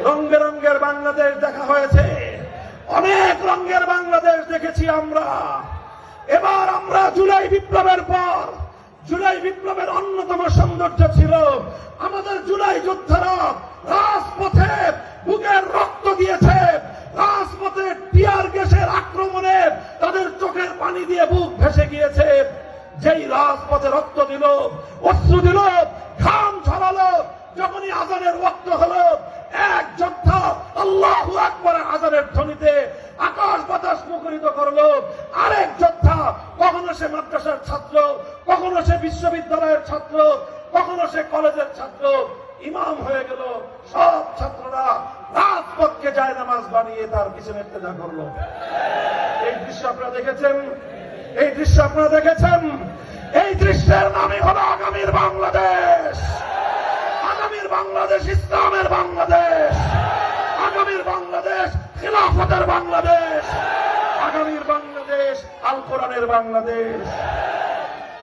রং বেরঙ্গের বাংলাদেশ দেখা হয়েছে, অনেক রঙের বাংলাদেশ দেখেছি আমরা। এবার আমরা জুলাই বিপ্লবের পর, জুলাই বিপ্লবের অন্যতম সৌন্দর্য ছিল আমাদের জুলাই যোদ্ধারা রাজপথে বুকের রক্ত দিয়েছে, রাজপথে টিয়ার গ্যাসের আক্রমণে তাদের চোখের পানি দিয়ে বুক ভেসে গিয়েছে। যেই রাজপথে রক্ত দিল, অশ্রু দিল, ঘাম ছড়ালো, যখনই আজানের ওয়াক্ত হলো, এক যোদ্ধা আল্লাহু আকবার আজানের ধ্বনিতে আকাশ বাতাস মুখরিত করলো। আরেক যোদ্ধা, কখনো সে মাদ্রাসার ছাত্র, কখনো সে বিশ্ববিদ্যালয়ের ছাত্র, কখনো সে কলেজের ছাত্র, ইমাম হয়ে গেল। সব ছাত্ররা রাজপথকে জায়নামাজ বানিয়ে তার পিছনে ইক্তেদা করলো। এই দৃশ্য আপনারা দেখেছেন, এই দৃশ্য আপনারা দেখেছেন। এই দৃশ্যের নামই হলো আগামীর বাংলাদেশ। আগামীর বাংলাদেশ ইসলামের বাংলাদেশ, আগামীর বাংলাদেশ খিলাফতের বাংলাদেশ, আগামীর বাংলাদেশ আল কোরআনের বাংলাদেশ।